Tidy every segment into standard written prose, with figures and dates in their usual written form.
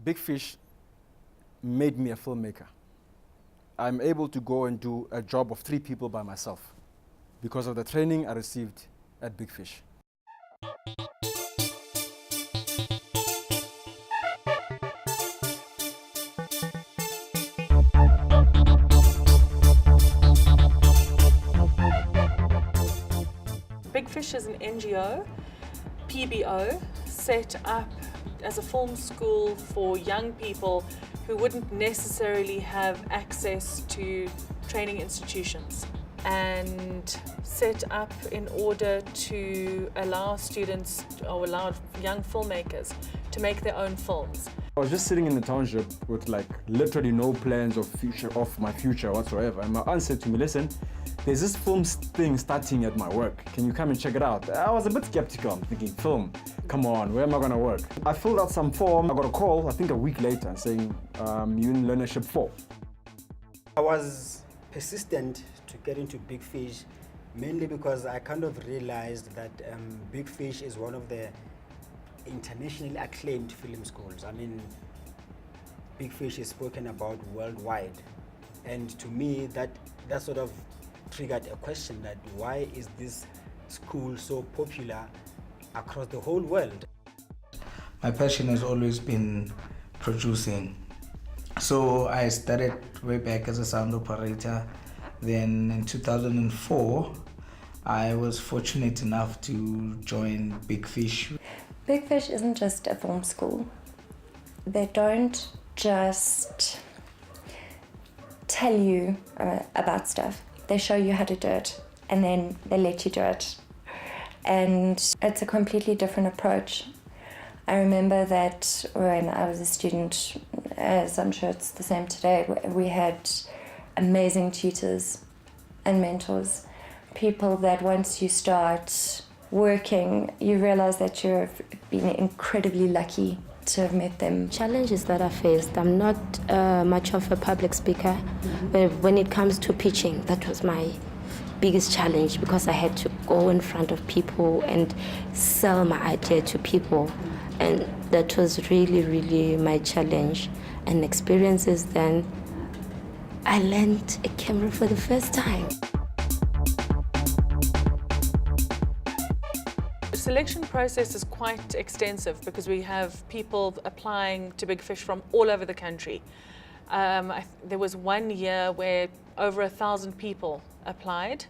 Bigfish made me a filmmaker. I'm able to go and do a job of 3 people by myself because of the training I received at Bigfish. Bigfish is an NGO, PBO, set up as a film school for young people who wouldn't necessarily have access to training institutions, and set up in order to allow students or allow young filmmakers to make their own films. I was just sitting in the township with literally no plans of my future whatsoever, and my aunt said to me, listen, there's this film thing starting at my work. Can you come and check it out? I was a bit skeptical. I'm thinking, film? Come on, where am I gonna work? I filled out some form. I got a call, I think a week later, saying, you're in learnership 4. I was persistent to get into Bigfish, mainly because I kind of realized that Bigfish is one of the internationally acclaimed film schools. I mean, Bigfish is spoken about worldwide. And to me, that sort of triggered a question that why is this school so popular across the whole world? My passion has always been producing. So I started way back as a sound operator. Then in 2004, I was fortunate enough to join Bigfish. Bigfish isn't just a film school. They don't just tell you about stuff. They show you how to do it, and then they let you do it. And it's a completely different approach. I remember that when I was a student, as I'm sure it's the same today, we had amazing tutors and mentors, people that once you start working, you realize that you've been incredibly lucky to have met them. Challenges that I faced, I'm not much of a public speaker, but when it comes to pitching, that was my biggest challenge, because I had to go in front of people and sell my idea to people, and that was really, really my challenge. And experiences then, I learned a camera for the first time. The selection process is quite extensive because we have people applying to Bigfish from all over the country. There was one year where over 1,000 people applied.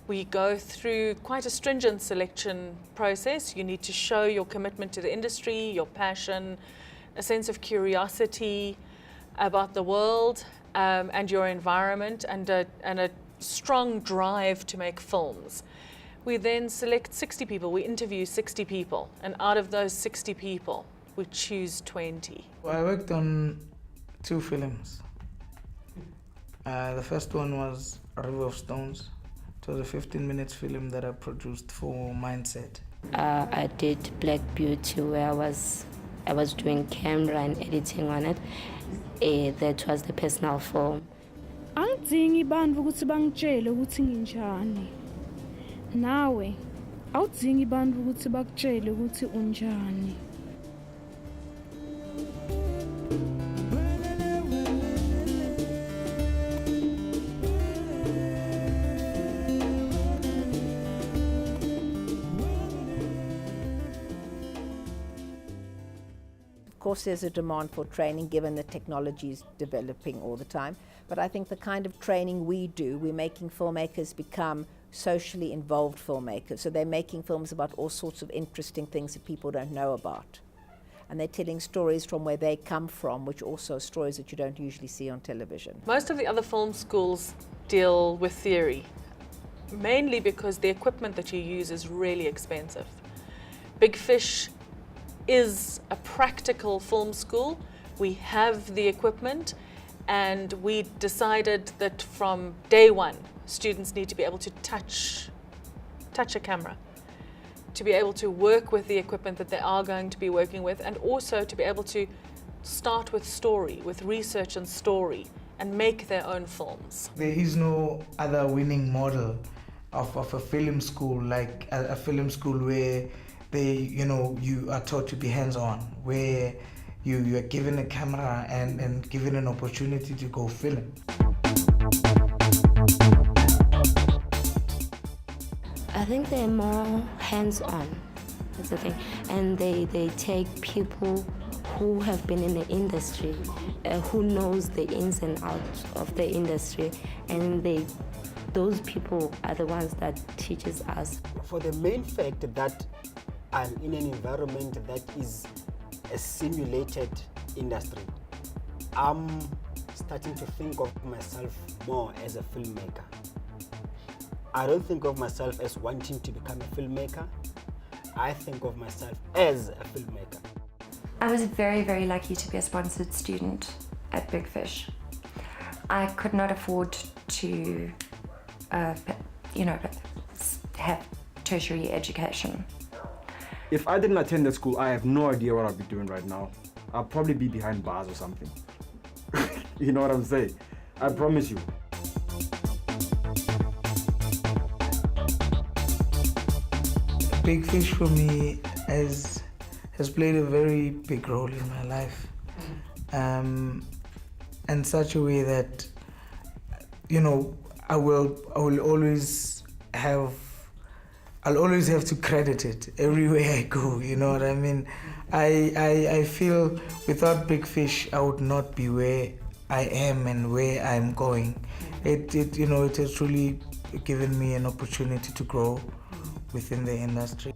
We go through quite a stringent selection process. You need to show your commitment to the industry, your passion, a sense of curiosity about the world and your environment, and a strong drive to make films. We then select 60 people, we interview 60 people, and out of those 60 people, we choose 20. I worked on 2 films. The first one was River of Stones. It was a 15-minute film that I produced for Mindset. I did Black Beauty, where I was doing camera and editing on it. That was the personal film. Angidingi bantfu ukuthi bangitshele ukuthi nginjani. Nawe awudingi bantfu ukuthi bakutshele ukuthi unjani. Of course, there's a demand for training given that technology is developing all the time. But I think the kind of training we do, we're making filmmakers become socially involved filmmakers. So they're making films about all sorts of interesting things that people don't know about. And they're telling stories from where they come from, which also are stories that you don't usually see on television. Most of the other film schools deal with theory, mainly because the equipment that you use is really expensive. Bigfish is a practical film school. We have the equipment, and we decided that from day one, students need to be able to touch a camera, to be able to work with the equipment that they are going to be working with, and also to be able to start with story, with research and story, and make their own films. There is no other winning model of a film school, like a film school where you are taught to be hands-on, where you are given a camera and given an opportunity to go film. I think they're more hands-on, that's the thing. And they take people who have been in the industry, who knows the ins and outs of the industry, and those people are the ones that teaches us. For the main fact that I'm in an environment that is a simulated industry, I'm starting to think of myself more as a filmmaker. I don't think of myself as wanting to become a filmmaker. I think of myself as a filmmaker. I was very, very lucky to be a sponsored student at Bigfish. I could not afford to, have tertiary education. If I didn't attend the school, I have no idea what I'd be doing right now. I'll probably be behind bars or something. You know what I'm saying? I promise you. Bigfish for me has played a very big role in my life, in such a way that, I'll always have to credit it everywhere I go. You know what I mean? I feel without Bigfish I would not be where I am and where I'm going. It has truly given me an opportunity to grow within the industry.